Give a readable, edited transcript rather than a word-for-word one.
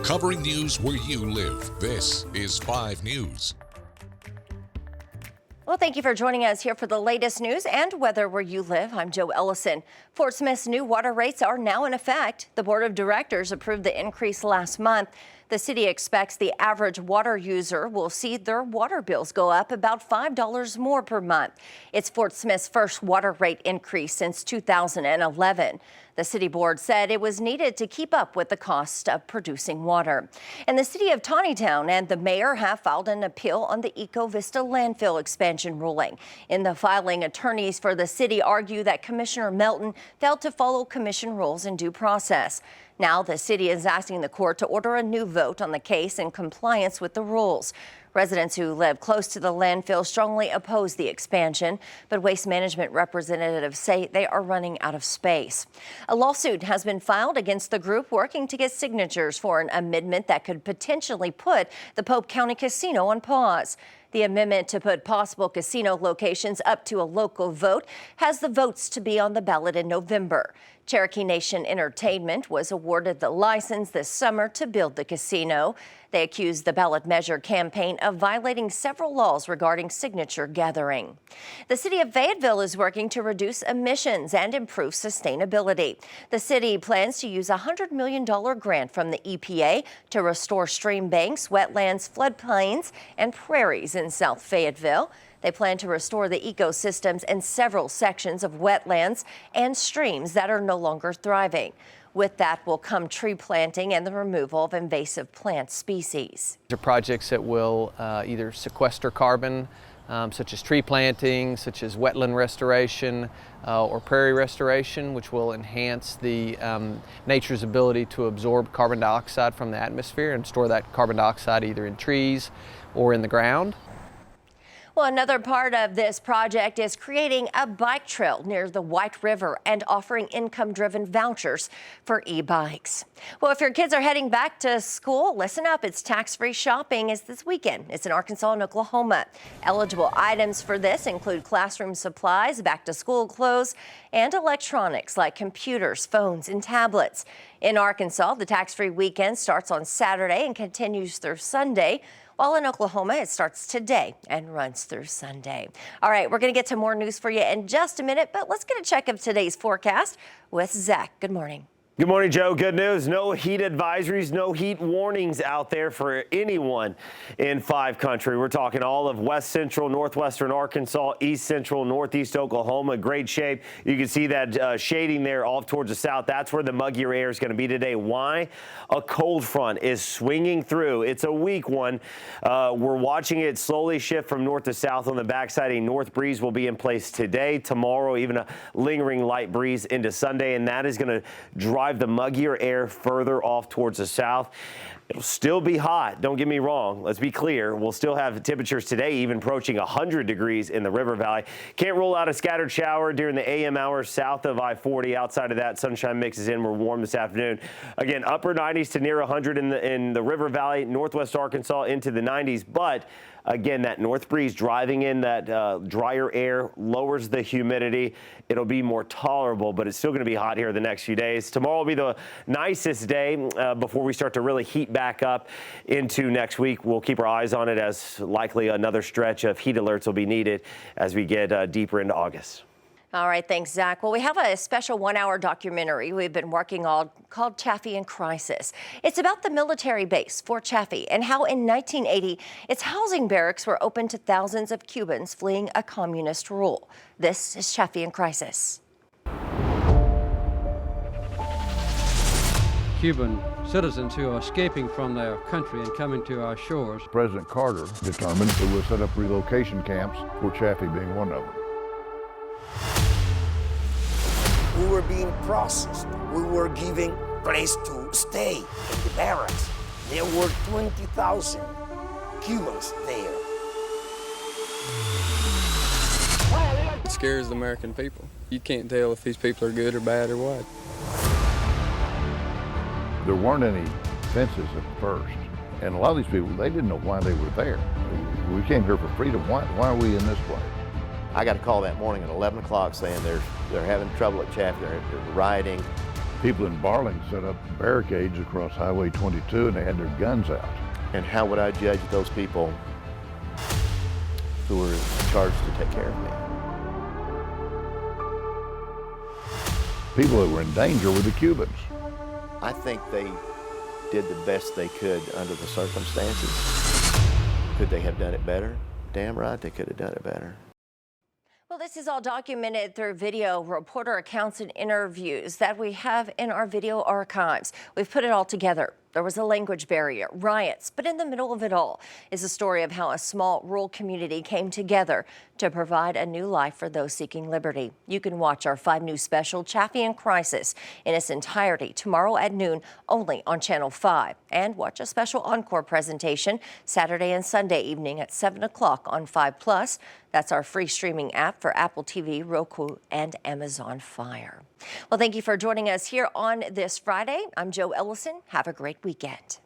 covering news where you live. This is 5 News. Well, thank you for joining us here for the latest news and weather where you live. I'm Joe Ellison. Fort Smith's new water rates are now in effect. The board of directors approved the increase last month. The city expects the average water user will see their water bills go up about $5 more per month. It's Fort Smith's first water rate increase since 2011. The city board said it was needed to keep up with the cost of producing water. And the city of Tawnytown and the mayor have filed an appeal on the Eco Vista landfill expansion ruling. In the filing, attorneys for the city argue that Commissioner Melton failed to follow commission rules in due process. Now the city is asking the court to order a new vote on the case in compliance with the rules. Residents who live close to the landfill strongly oppose the expansion, but waste management representatives say they are running out of space. A lawsuit has been filed against the group working to get signatures for an amendment that could potentially put the Pope County Casino on pause. The amendment to put possible casino locations up to a local vote has the votes to be on the ballot in November. Cherokee Nation Entertainment was awarded the license this summer to build the casino. They accused the ballot measure campaign of violating several laws regarding signature gathering. The city of Fayetteville is working to reduce emissions and improve sustainability. The city plans to use a $100 million grant from the EPA to restore stream banks, wetlands, floodplains, and prairies in South Fayetteville. They plan to restore the ecosystems in several sections of wetlands and streams that are no longer thriving. With that will come tree planting and the removal of invasive plant species. These are projects that will either sequester carbon, such as tree planting, such as wetland restoration, or prairie restoration, which will enhance the nature's ability to absorb carbon dioxide from the atmosphere and store that carbon dioxide either in trees or in the ground. Well, another part of this project is creating a bike trail near the White River and offering income-driven vouchers for e-bikes. Well, if your kids are heading back to school, listen up. It's tax-free shopping is this weekend. It's in Arkansas and Oklahoma. Eligible items for this include classroom supplies, back-to-school clothes, and electronics like computers, phones, and tablets. In Arkansas, the tax-free weekend starts on Saturday and continues through Sunday. While in Oklahoma, it starts today and runs through Sunday. All right, we're going to get to more news for you in just a minute, but let's get a check of today's forecast with Zach. Good morning. Good morning, Joe. Good news. No heat advisories, no heat warnings out there for anyone in 5 country. We're talking all of west central, northwestern Arkansas, east central, northeast Oklahoma. Great shape. You can see that shading there off towards the south. That's where the muggier air is going to be today. Why? A cold front is swinging through. It's a weak one. We're watching it slowly shift from north to south on the backside. A north breeze will be in place today, tomorrow, even a lingering light breeze into Sunday, and that is going to drive the muggier air further off towards the south. It'll still be hot. Don't get me wrong. Let's be clear. We'll still have temperatures today even approaching 100 degrees in the River Valley. Can't rule out a scattered shower during the AM hours south of I-40. Outside of that, sunshine mixes in. We're warm this afternoon. Again, upper 90s to near 100 in the River Valley, northwest Arkansas into the 90s. But again, that north breeze driving in that drier air lowers the humidity. It'll be more tolerable, but it's still going to be hot here the next few days. Tomorrow will be the nicest day before we start to really heat back up into next week. We'll keep our eyes on it as likely another stretch of heat alerts will be needed as we get deeper into August. All right, thanks, Zach. Well, we have a special 1-hour documentary we've been working on called Chaffee in Crisis. It's about the military base, Fort Chaffee, and how in 1980, its housing barracks were open to thousands of Cubans fleeing a communist rule. This is Chaffee in Crisis. Cuban citizens who are escaping from their country and coming to our shores. President Carter determined it would set up relocation camps, Fort Chaffee being one of them. We were being processed. We were given place to stay in the barracks. There were 20,000 Cubans there. It scares the American people. You can't tell if these people are good or bad or what. There weren't any fences at first, and a lot of these people, they didn't know why they were there. We came here for freedom. Why are we in this place? I got a call that morning at 11 o'clock saying they're having trouble at Chaffee. They're rioting. People in Barling set up barricades across Highway 22 and they had their guns out. And how would I judge those people who were charged to take care of me? People that were in danger were the Cubans. I think they did the best they could under the circumstances. Could they have done it better? Damn right they could have done it better. Well, this is all documented through video, reporter accounts, and interviews that we have in our video archives. We've put it all together. There was a language barrier, riots, but in the middle of it all is a story of how a small rural community came together to provide a new life for those seeking liberty. You can watch our 5 News special, Chaffee in Crisis, in its entirety tomorrow at noon only on Channel 5. And watch a special encore presentation Saturday and Sunday evening at 7 o'clock on 5+. That's our free streaming app for Apple TV, Roku, and Amazon Fire. Well, thank you for joining us here on this Friday. I'm Jo Ellison. Have a great weekend.